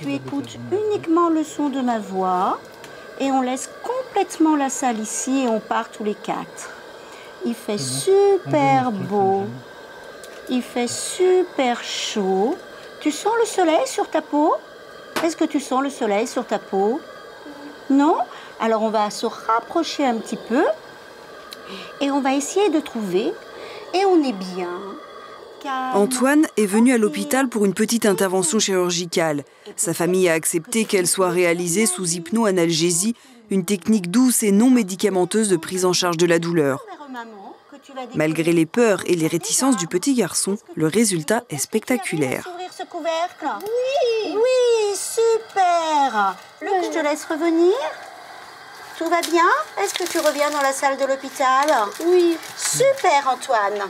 Tu écoutes uniquement le son de ma voix et on laisse complètement la salle ici et on part tous les quatre. Il fait super beau, il fait super chaud. Tu sens le soleil sur ta peau? Est-ce que tu sens le soleil sur ta peau? Non? Alors on va se rapprocher un petit peu et on va essayer de trouver et on est bien. Antoine est venu à l'hôpital pour une petite intervention chirurgicale. Sa famille a accepté qu'elle soit réalisée sous hypnoanalgésie, une technique douce et non médicamenteuse de prise en charge de la douleur. Malgré les peurs et les réticences du petit garçon, le résultat est spectaculaire. Ce couvercle? Oui. Oui, super. Luc, je te laisse revenir. Tout va bien? Est-ce que tu reviens dans la salle de l'hôpital? Oui. Super, Antoine.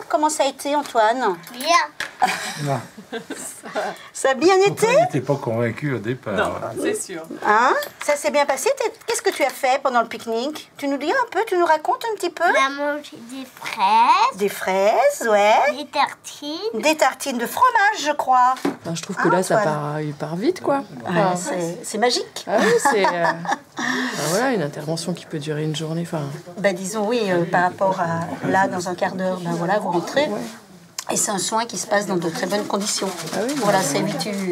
Comment ça a été, Antoine? Bien. Ça a bien été? Il n'était pas convaincu au départ. Non, c'est sûr. Hein? Ça s'est bien passé? Qu'est-ce que tu as fait pendant le pique-nique? Tu nous dis un peu, tu nous racontes un petit peu? On a mangé des fraises. Des fraises, ouais. Des tartines. Des tartines de fromage, je crois. Ben, je trouve que là, il part vite, quoi. Enfin, c'est magique. Ah oui, c'est voilà, une intervention qui peut durer une journée. Ben, disons oui, par rapport à là, dans un quart d'heure, ben voilà, vous rentrez. Ouais. Et c'est un soin qui se passe dans de très bonnes conditions. Ah oui, voilà, c'est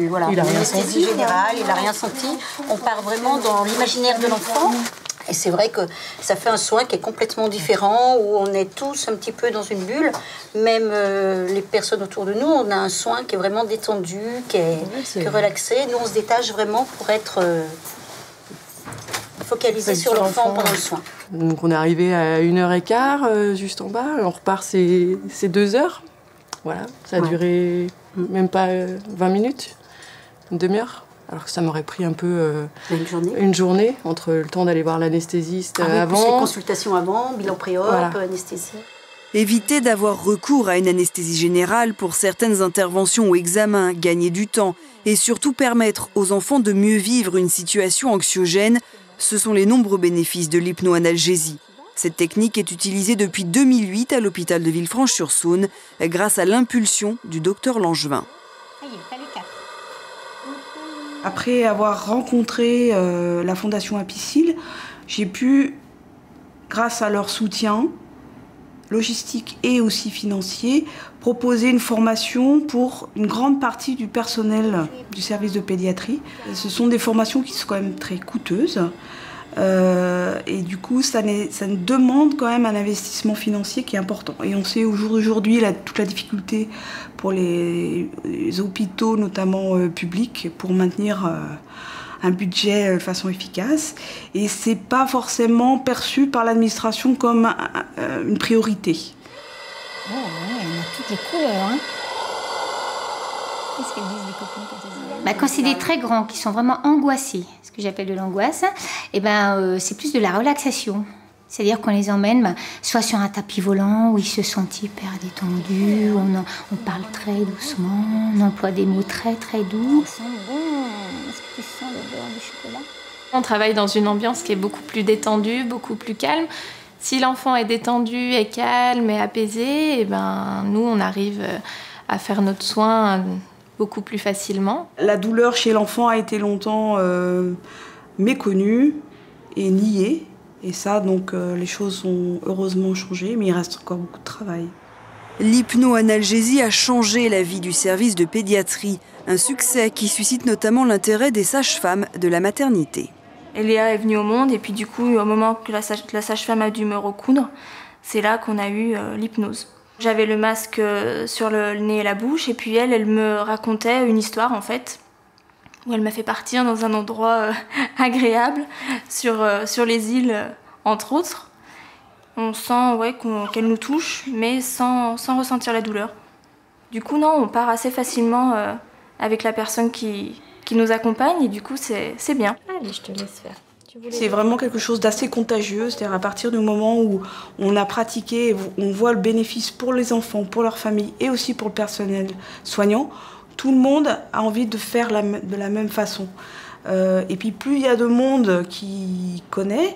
voilà, il a rien anesthésie générale, il n'a rien senti. On part vraiment dans l'imaginaire de l'enfant. Et c'est vrai que ça fait un soin qui est complètement différent, où on est tous un petit peu dans une bulle. Même les personnes autour de nous, on a un soin qui est vraiment détendu, qui est relaxé. Nous, on se détache vraiment pour être focalisé sur l'enfant pendant le soin. Donc on est arrivé à 1h15, juste en bas. On repart, c'est 2 heures. Voilà, ça a duré même pas 20 minutes, une demi-heure. Alors que ça m'aurait pris un peu une journée entre le temps d'aller voir l'anesthésiste avant. Plus les consultations avant, bilan pré-op, anesthésie. Éviter d'avoir recours à une anesthésie générale pour certaines interventions ou examens, gagner du temps et surtout permettre aux enfants de mieux vivre une situation anxiogène, ce sont les nombreux bénéfices de l'hypnoanalgésie. Cette technique est utilisée depuis 2008 à l'hôpital de Villefranche-sur-Saône grâce à l'impulsion du docteur Langevin. Après avoir rencontré la Fondation Apicil, j'ai pu, grâce à leur soutien logistique et aussi financier, proposer une formation pour une grande partie du personnel du service de pédiatrie. Ce sont des formations qui sont quand même très coûteuses. Et du coup, ça demande quand même un investissement financier qui est important. Et on sait aujourd'hui toute la difficulté pour les hôpitaux, notamment publics, pour maintenir un budget de façon efficace. Et c'est pas forcément perçu par l'administration comme une priorité. Oh ouais, on a toutes les couleurs, hein. Qu'est-ce qu'elles disent les copines quand elles disent? Quand c'est des très grands qui sont vraiment angoissés, ce que j'appelle de l'angoisse, c'est plus de la relaxation. C'est-à-dire qu'on les emmène soit sur un tapis volant où ils se sentent hyper détendus, on parle très doucement, on emploie des mots très très doux. Ça sent bon. Est-ce que tu sens l'odeur du chocolat? On travaille dans une ambiance qui est beaucoup plus détendue, beaucoup plus calme. Si l'enfant est détendu, est calme et apaisé, nous on arrive à faire notre soin beaucoup plus facilement. La douleur chez l'enfant a été longtemps méconnue et niée. Et ça, donc, les choses ont heureusement changé, mais il reste encore beaucoup de travail. L'hypnoanalgésie a changé la vie du service de pédiatrie. Un succès qui suscite notamment l'intérêt des sages-femmes de la maternité. Eléa est venue au monde et puis du coup, au moment que la sage-femme a dû me recoudre, c'est là qu'on a eu l'hypnose. J'avais le masque sur le nez et la bouche et puis elle me racontait une histoire en fait, où elle m'a fait partir dans un endroit agréable, sur les îles entre autres. On sent qu'elle nous touche, mais sans ressentir la douleur. Du coup, non, on part assez facilement avec la personne qui nous accompagne et du coup, c'est bien. Allez, je te laisse faire. C'est vraiment quelque chose d'assez contagieux, c'est-à-dire à partir du moment où on a pratiqué, on voit le bénéfice pour les enfants, pour leur famille et aussi pour le personnel soignant, tout le monde a envie de faire de la même façon. Et puis plus il y a de monde qui connaît,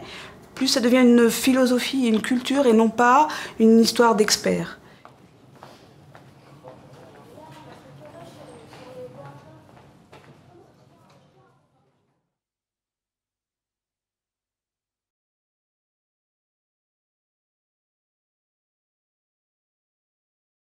plus ça devient une philosophie, une culture et non pas une histoire d'experts.